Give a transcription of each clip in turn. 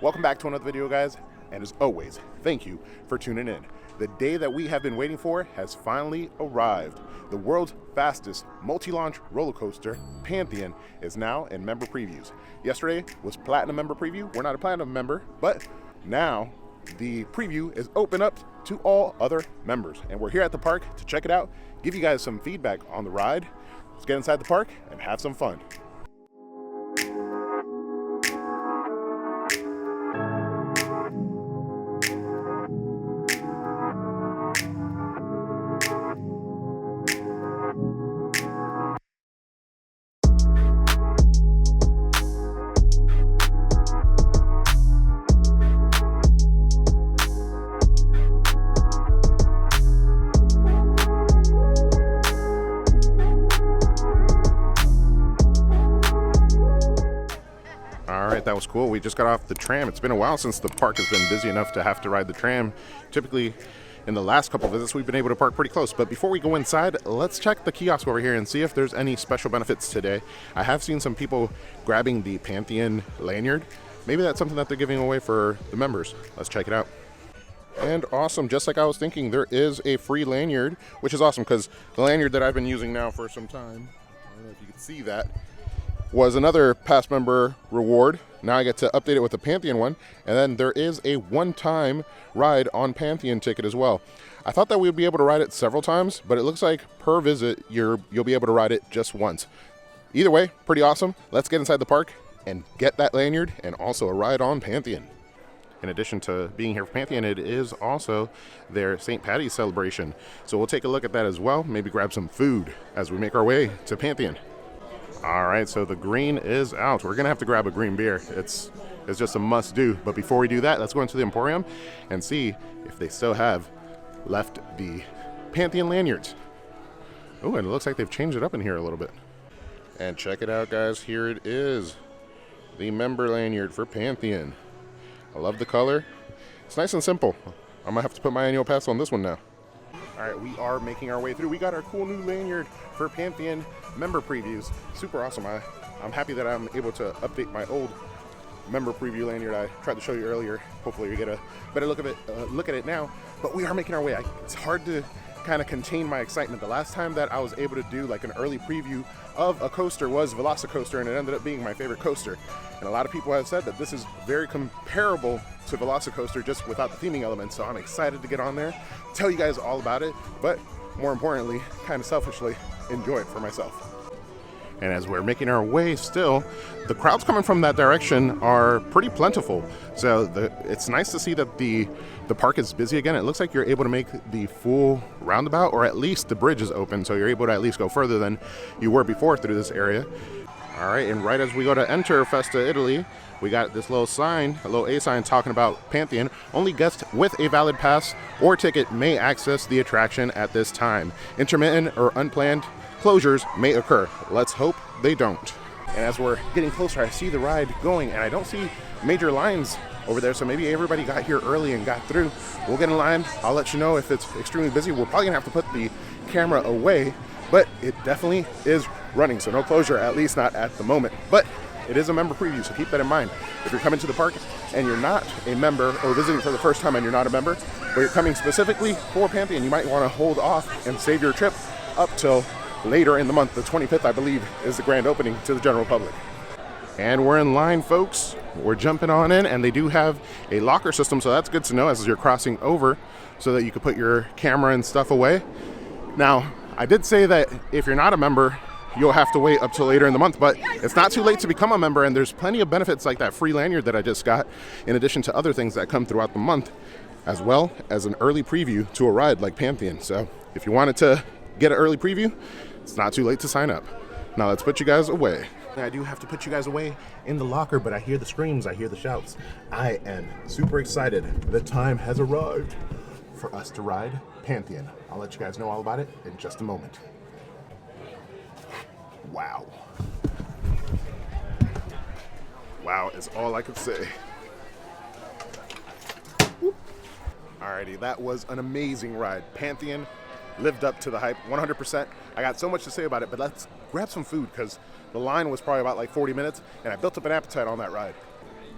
Welcome back to another video, guys, and as always, thank you for tuning in. The day that we have been waiting for has finally arrived. The world's fastest multi-launch roller coaster, Pantheon, is now in member previews. Yesterday was Platinum member preview. We're not a Platinum member, but now the preview is open up to all other members. And we're here at the park to check it out, give you guys some feedback on the ride. Let's get inside the park and have some fun. That was cool. We just got off the tram. It's been a while since the park has been busy enough to have to ride the tram. Typically, in the last couple of visits, we've been able to park pretty close. But before we go inside, let's check the kiosk over here and see if there's any special benefits today. I have seen some people grabbing the Pantheon lanyard. Maybe that's something that they're giving away for the members. Let's check it out. And awesome, just like I was thinking, there is a free lanyard, which is awesome because the lanyard that I've been using now for some time, I don't know if you can see that, was another past member reward. Now I get to update it with the Pantheon one, and then there is a one-time ride on Pantheon ticket as well. I thought that we would be able to ride it several times, but it looks like per visit you'll be able to ride it just once. Either way, pretty awesome. Let's get inside the park and get that lanyard and also a ride on Pantheon. In addition to being here for Pantheon, it is also their St. Patty's celebration. So we'll take a look at that as well, maybe grab some food as we make our way to Pantheon. All right, so the green is out. We're gonna have to grab a green beer. It's just a must do. But before we do that, let's go into the Emporium and see if they still have left the Pantheon lanyards. Oh, and it looks like they've changed it up in here a little bit. And check it out, guys. Here it is, the member lanyard for Pantheon. I love the color. It's nice and simple. I'm gonna have to put my annual pass on this one now. All right, we are making our way through. We got our cool new lanyard for Pantheon member previews. Super awesome. I'm happy that I'm able to update my old member preview lanyard I tried to show you earlier. Hopefully you get a better look at it now. But we are making our way. It's hard to kind of contain my excitement. The last time that I was able to do like an early preview of a coaster was Velocicoaster, and it ended up being my favorite coaster. And a lot of people have said that this is very comparable to Velocicoaster, just without the theming elements. So I'm excited to get on there, tell you guys all about it, but more importantly, kind of selfishly, enjoy it for myself. And as we're making our way still, the crowds coming from that direction are pretty plentiful. So it's nice to see that the park is busy again. It looks like you're able to make the full roundabout, or at least the bridge is open, so you're able to at least go further than you were before through this area. All right, and right as we go to enter Festa Italy, we got this little sign, a little A sign talking about Pantheon. Only guests with a valid pass or ticket may access the attraction at this time. Intermittent or unplanned closures may occur. Let's hope they don't. And as we're getting closer, I see the ride going, and I don't see major lines over there, so maybe everybody got here early and got through. We'll get in line. I'll let you know if it's extremely busy. We're probably gonna have to put the camera away, but it definitely is running, so no closure, at least not at the moment. But it is a member preview, so keep that in mind. If you're coming to the park and you're not a member, or visiting for the first time and you're not a member, but you're coming specifically for Pantheon, you might want to hold off and save your trip up till later in the month. The 25th, I believe, is the grand opening to the general public. And we're in line, folks. We're jumping on in, and they do have a locker system, so that's good to know as you're crossing over, so that you can put your camera and stuff away. Now, I did say that if you're not a member, you'll have to wait up till later in the month, but it's not too late to become a member, and there's plenty of benefits like that free lanyard that I just got, in addition to other things that come throughout the month, as well as an early preview to a ride like Pantheon. So if you wanted to get an early preview, it's not too late to sign up. Now let's put you guys away. I do have to put you guys away in the locker, but I hear the screams, I hear the shouts. I am super excited. The time has arrived for us to ride Pantheon. I'll let you guys know all about it in just a moment. Wow. Wow is all I could say. Alrighty, that was an amazing ride. Pantheon lived up to the hype 100%. I got so much to say about it, but let's grab some food because the line was probably about like 40 minutes and I built up an appetite on that ride.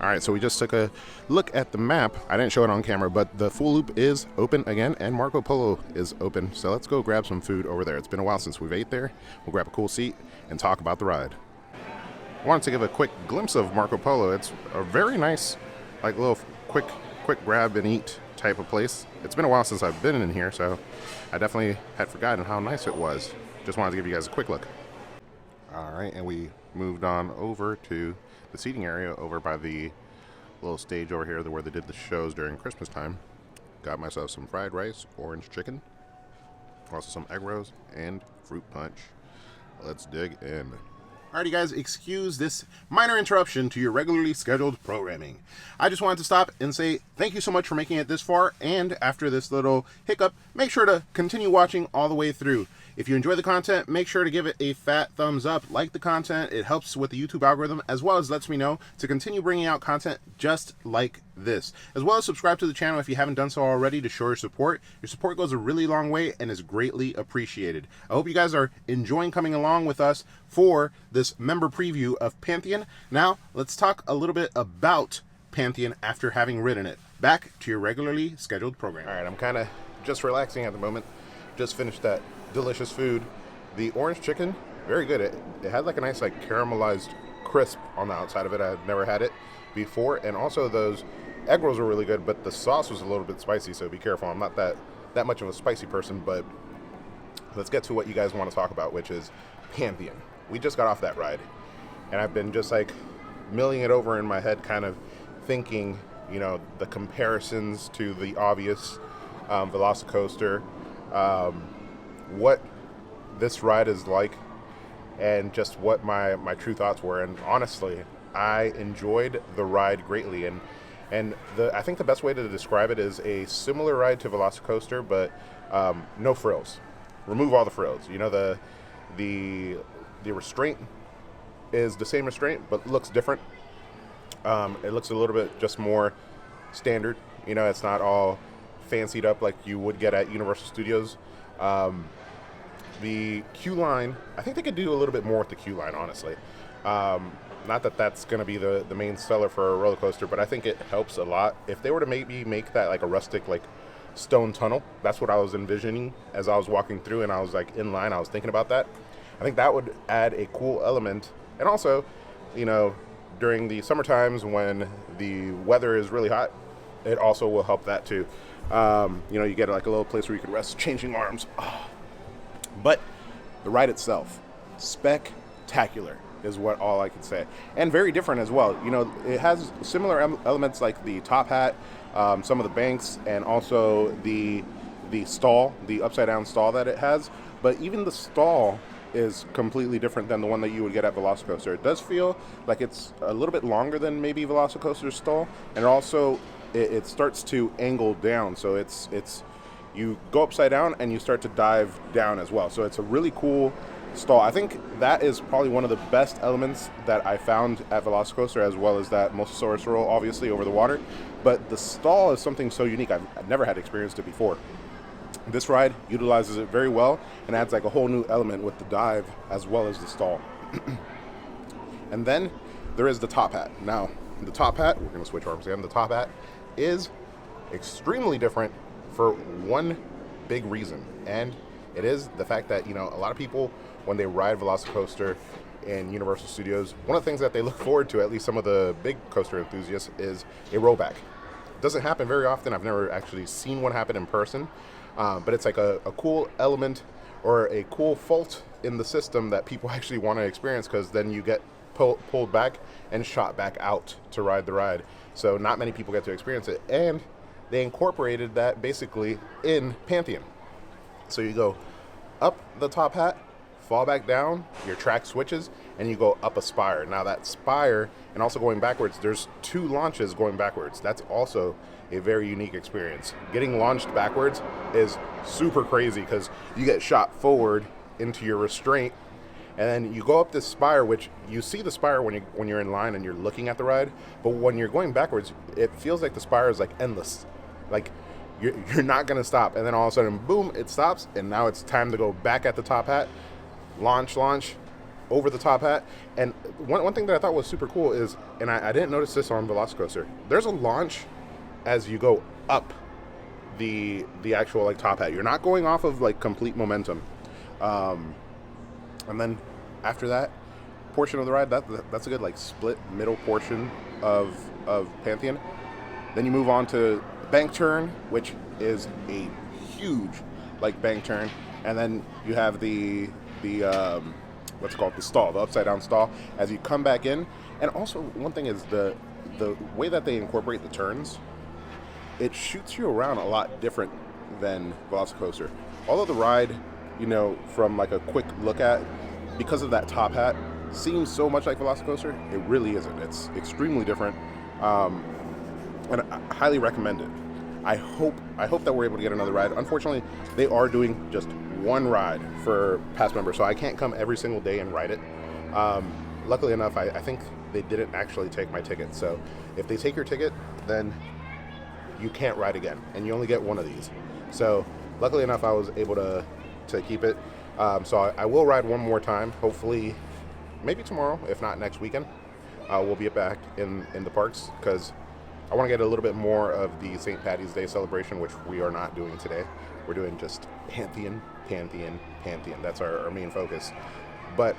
All right, so we just took a look at the map. I didn't show it on camera, but the full loop is open again, and Marco Polo is open. So let's go grab some food over there. It's been a while since we've ate there. We'll grab a cool seat and talk about the ride. I wanted to give a quick glimpse of Marco Polo. It's a very nice, like, little quick grab and eat type of place. It's been a while since I've been in here, so I definitely had forgotten how nice it was. Just wanted to give you guys a quick look. All right, and we moved on over to the seating area over by the little stage over here where they did the shows during Christmas time. Got myself some fried rice, orange chicken, also some egg rolls, and fruit punch. Let's dig in. Alrighty guys, excuse this minor interruption to your regularly scheduled programming. I just wanted to stop and say thank you so much for making it this far, and after this little hiccup, make sure to continue watching all the way through. If you enjoy the content, make sure to give it a fat thumbs up, like the content. It helps with the YouTube algorithm, as well as lets me know to continue bringing out content just like this. As well as subscribe to the channel if you haven't done so already to show your support. Your support goes a really long way and is greatly appreciated. I hope you guys are enjoying coming along with us for this member preview of Pantheon. Now, let's talk a little bit about Pantheon after having ridden it. Back to your regularly scheduled program. All right, I'm kind of just relaxing at the moment. Just finished that delicious food. The orange chicken, very good. It had like a nice like caramelized crisp on the outside of it. I had never had it before. And also those egg rolls were really good, but the sauce was a little bit spicy, so be careful. I'm not that much of a spicy person, but let's get to what you guys want to talk about, which is Pantheon. We just got off that ride, and I've been just like milling it over in my head, kind of thinking, you know, the comparisons to the obvious Velocicoaster, what this ride is like, and just what my true thoughts were. And honestly, I enjoyed the ride greatly, and I think the best way to describe it is a similar ride to Velocicoaster, but no frills. Remove all the frills. You know, the restraint is the same restraint, but looks different. It looks a little bit just more standard. You know, it's not all fancied up like you would get at Universal Studios. The queue line, I think they could do a little bit more with the queue line, honestly. Not that that's going to be the main seller for a roller coaster, but I think it helps a lot. If they were to maybe make that like a rustic, like stone tunnel, that's what I was envisioning as I was walking through and I was like in line, I was thinking about that. I think that would add a cool element. And also, you know, during the summer times when the weather is really hot, it also will help that too. You know, you get like a little place where you can rest, changing arms. Oh. But the ride itself, spectacular is what all I can say. And very different as well. You know, it has similar elements like the top hat, some of the banks, and also the stall, the upside down stall that it has. But even the stall is completely different than the one that you would get at Velocicoaster. It does feel like it's a little bit longer than maybe Velocicoaster's stall, and also it starts to angle down, so it's you go upside down and you start to dive down as well. So it's a really cool stall. I think that is probably one of the best elements that I found at Velocicoaster, as well as that Mosasaurus roll, obviously, over the water. But the stall is something so unique. I've never had experienced it before. This ride utilizes it very well and adds like a whole new element with the dive as well as the stall. And then there is the top hat. Now, the top hat, we're going to switch arms again. The top hat is extremely different for one big reason, and it is the fact that, you know, a lot of people, when they ride Velocicoaster in Universal Studios, one of the things that they look forward to, at least some of the big coaster enthusiasts, is a rollback. It doesn't happen very often. I've never actually seen one happen in person, but it's like a cool element or a cool fault in the system that people actually want to experience, because then you get pulled back and shot back out to ride the ride. So not many people get to experience it, and they incorporated that basically in Pantheon. So you go up the top hat, fall back down, your track switches, and you go up a spire. Now that spire, and also going backwards, there's 2 launches going backwards. That's also a very unique experience. Getting launched backwards is super crazy because you get shot forward into your restraint, and then you go up this spire, which you see the spire when you're in line and you're looking at the ride, but when you're going backwards, it feels like the spire is like endless. Like you're not going to stop. And then all of a sudden, boom, it stops. And now it's time to go back at the top hat, launch, over the top hat. And one thing that I thought was super cool is, and I didn't notice this on Velocicoaster, there's a launch as you go up the actual like top hat. You're not going off of like complete momentum. And then after that portion of the ride, that's a good like split middle portion of Pantheon. Then you move on to bank turn, which is a huge like bank turn, and then you have the what's called the stall, the upside down stall as you come back in. And also one thing is the way that they incorporate the turns, it shoots you around a lot different than Velocicoaster. Although the ride, you know, from like a quick look at, because of that top hat, seems so much like Velocicoaster, it really isn't. It's extremely different, and I highly recommend it. I hope that we're able to get another ride. Unfortunately, they are doing just one ride for pass members, so I can't come every single day and ride it. Luckily enough, I think they didn't actually take my ticket. So if they take your ticket, then you can't ride again, and you only get one of these. So luckily enough, I was able to keep it. So I will ride one more time, hopefully maybe tomorrow, if not next weekend. We'll be back in the parks, because I want to get a little bit more of the St. Paddy's Day celebration, which we are not doing today. We're doing just Pantheon. That's our main focus. But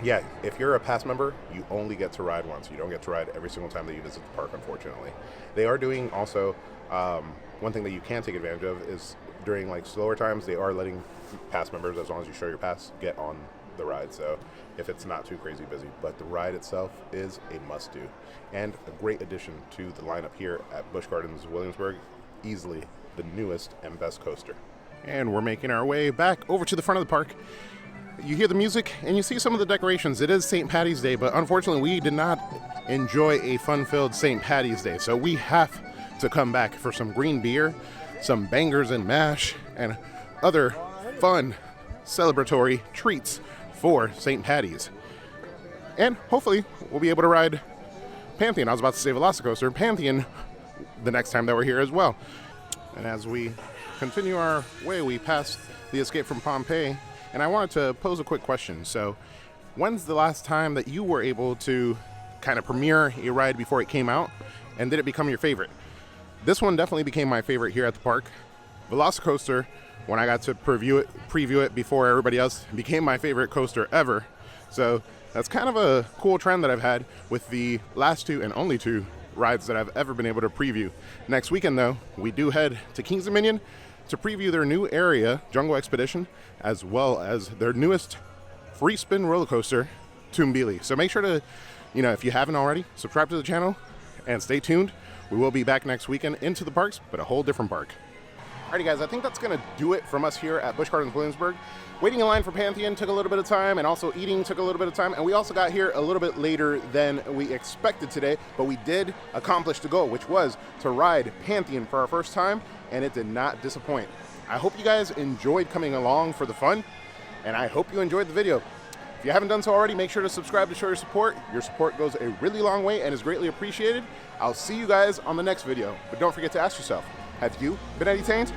yeah, if you're a pass member, you only get to ride once. You don't get to ride every single time that you visit the park, unfortunately. They are doing also, one thing that you can take advantage of is during like slower times, they are letting pass members, as long as you show your pass, get on the ride. So if it's not too crazy busy, but the ride itself is a must-do and a great addition to the lineup here at Busch Gardens Williamsburg. Easily the newest and best coaster. And we're making our way back over to the front of the park. You hear the music and you see some of the decorations. It is St. Paddy's Day, but unfortunately we did not enjoy a fun-filled St. Paddy's Day, so we have to come back for some green beer, some bangers and mash, and other fun celebratory treats for St. Paddy's. And hopefully we'll be able to ride Pantheon. I was about to say Velocicoaster, Pantheon, the next time that we're here as well. And as we continue our way, we pass the Escape from Pompeii, and I wanted to pose a quick question. So when's the last time that you were able to kind of premiere a ride before it came out, and did it become your favorite? This one definitely became my favorite here at the park. Velocicoaster, when I got to preview it before everybody else, became my favorite coaster ever. So that's kind of a cool trend that I've had with the last two and only two rides that I've ever been able to preview. Next weekend though, we do head to Kings Dominion to preview their new area, Jungle Expedition, as well as their newest free spin roller coaster, Tumbili. So make sure to, if you haven't already, subscribe to the channel and stay tuned. We will be back next weekend into the parks, but a whole different park. Alrighty guys, I think that's going to do it from us here at Busch Gardens Williamsburg. Waiting in line for Pantheon took a little bit of time, and also eating took a little bit of time, and we also got here a little bit later than we expected today, but we did accomplish the goal, which was to ride Pantheon for our first time, and it did not disappoint. I hope you guys enjoyed coming along for the fun, and I hope you enjoyed the video. If you haven't done so already, make sure to subscribe to show your support. Your support goes a really long way and is greatly appreciated. I'll see you guys on the next video, but don't forget to ask yourself, have you been entertained?